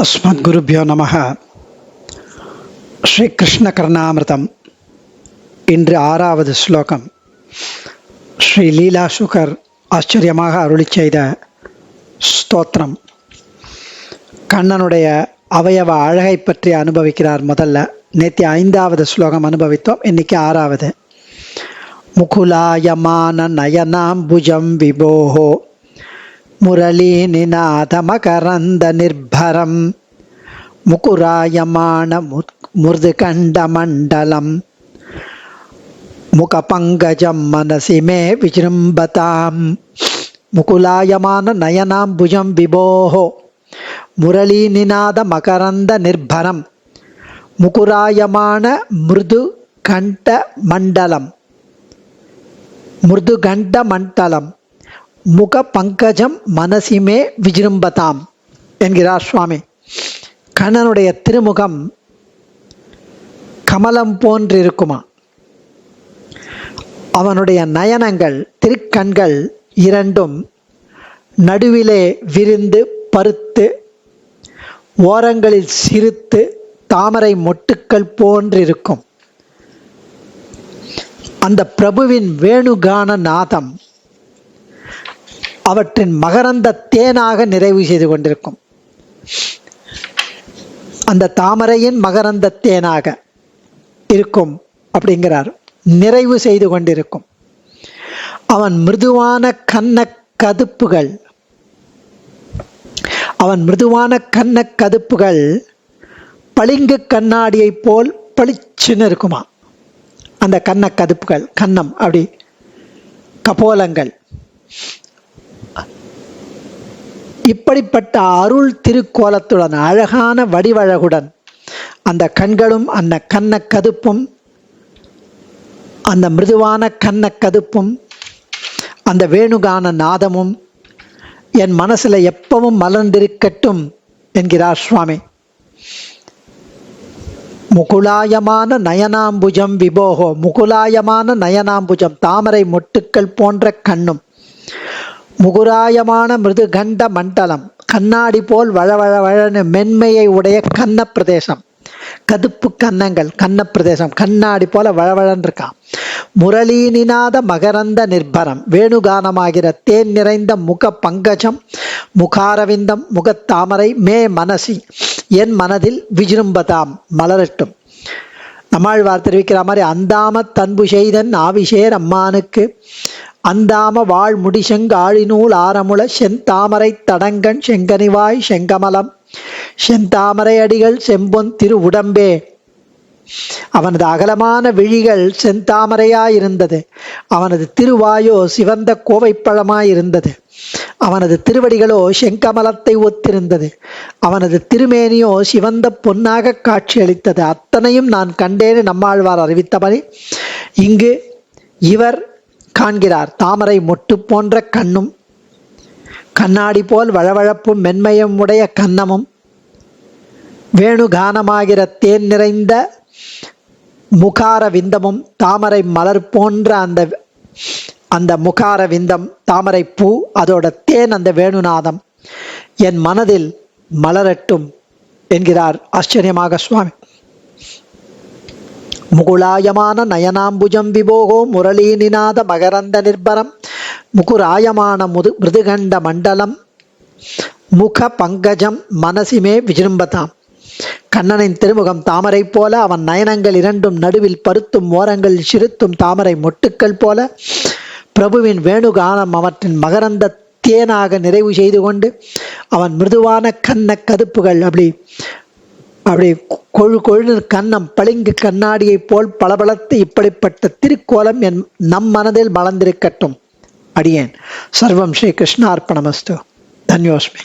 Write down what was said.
அஸ்மத்குருப்யோ நமஹ. ஸ்ரீ கிருஷ்ண கர்ணாமிருதம். இன்று 6வது ஸ்லோகம். ஸ்ரீ லீலா சுகர் ஆச்சரியமாக அருளி செய்த ஸ்தோத்திரம். கண்ணனுடைய அவயவ அழகை பற்றி அனுபவிக்கிறார். முதல்ல நேற்று 5வது ஸ்லோகம் அனுபவித்தோம், இன்னைக்கு 6வது. முகுலாயமான நயனாம்புஜம் விபோஹோ முரளி நிநாத மகரந்த நிர்பரம் முகுராயமான முர்துகண்ட மண்டலம் முக பங்கஜம் மனசி மே விஜృంభதாம். முகுலாயமான நயனாம்புஜம் விபோஹோ முரளி நிநாத மகரந்த நிர்பரம் முகுராயமான மிருதுகண்ட மண்டலம் முக பங்கஜம் மனசிமே விஜృంభதாம் என்கிறார் சுவாமி. கண்ணனுடைய திருமுகம் கமலம் போன்றிருக்குமா. அவனுடைய நயனங்கள், திருக்கண்கள் இரண்டும் நடுவிலே விரிந்து பருத்து ஓரங்களில் சிறுத்து தாமரை மொட்டுக்கள் போன்றிருக்கும். அந்த பிரபுவின் வேணுகான நாதம் அவற்றின் மகரந்த தேனாக நிறைவு செய்து கொண்டிருக்கும். அந்த தாமரையின் மகரந்த தேனாக இருக்கும் அப்படிங்கிறார். நிறைவு செய்து கொண்டிருக்கும். அவன் மிருதுவான கதுப்புகள் பளிங்கு கண்ணாடியை போல் பளிச்சுன்னு இருக்குமா. அந்த கதுப்புகள், கன்னம் அப்படி கபோலங்கள். இப்படிப்பட்ட அருள் திருக்கோலத்துடன், அழகான வடிவழகுடன் அந்த கண்களும் அந்த கதுப்பும், அந்த மிருதுவான கதுப்பும், அந்த வேணுகான நாதமும் என் மனசுல எப்பவும் மலர்ந்திருக்கட்டும் என்கிறார் சுவாமி. முகுலாயமான நயனாம்புஜம் விபோகோ. முகுலாயமான நயனாம்புஜம், தாமரை மொட்டுக்கள் போன்ற கண்ணும், முகுராயமான மிருதுகண்ட மண்டலம், கண்ணாடி போல் வழவழவழன்னு மென்மையை உடைய கன்ன பிரதேசம், கதுப்பு கன்னங்கள், கன்ன பிரதேசம் கண்ணாடி போல வழவழன் இருக்கான். முரளீனிநாத மகரந்த நிர்பரம், வேணுகானமாகிற தேன் நிறைந்த முக பங்கஜம், முகாரவிந்தம், முகத்தாமரை, மே மனசி, என் மனதில் விஜృంభதாம் மலரட்டும். நம்மாழ்வார் தெரிவிக்கிற மாதிரி, அந்தாம தன்பு செய்தன் ஆவிஷேர் அம்மானுக்கு அந்தாம வாழ் முடிசெங்கு ஆழிநூல் ஆரமுள செந்தாமரை தடங்கண் செங்கனிவாய் செங்கமலம் செந்தாமரை அடிகள் செம்பொன் திரு உடம்பே. அவனது அகலமான விழிகள் செந்தாமரையாயிருந்தது. அவனது திருவாயோ சிவந்த கோவைப்பழமாயிருந்தது. அவனது திருவடிகளோ செங்கமலத்தை ஒத்திருந்தது. அவனது திருமேனியோ சிவந்த பொன்னாக காட்சியளித்தது. அத்தனையும் நான் கண்டேன்னு நம்மாழ்வார் அறிவித்தபடி இங்கு இவர் காண்கிறார். தாமரை மொட்டு போன்ற கண்ணும், கண்ணாடி போல் வழவழப்பும் மென்மையும் உடைய கன்னமும், வேணுகானமாகிற தேன் நிறைந்த முகார விந்தமும், தாமரை மலர் போன்ற அந்த முகார விந்தம், தாமரை பூ, அதோட தேன், அந்த வேணுநாதம் என் மனதில் மலரட்டும் என்கிறார் ஆச்சரியமாக சுவாமி. முகுலாயமான நயனாம்புஜம் விபோகோ முரளீநிநாத மகரந்த நிர்பரம் முகுராயமான மிருதுகண்ட மண்டலம் முக பங்கஜம் மனசிமே விஜృంభதாம். கண்ணனின் திருமுகம் தாமரை போல, அவன் நயனங்கள் இரண்டும் நடுவில் பருத்தும் ஓரங்களில் சிறுத்தும் தாமரை மொட்டுக்கள் போல, பிரபுவின் வேணுகானம் அவற்றின் மகரந்த தேனாக நிறைவு செய்து கொண்டு, அவன் மிருதுவான கதுப்புகள் அப்படி கொழு கன்னம் பளிங்கு கண்ணாடியை போல் பளபளத்து இப்படிப்பட்ட திருக்கோலம் நம் மனதில் மலர்ந்திருக்கட்டும். அடியேன். சர்வம் ஸ்ரீ கிருஷ்ணார்ப்பணமஸ்து. தன்யோஸ்மி.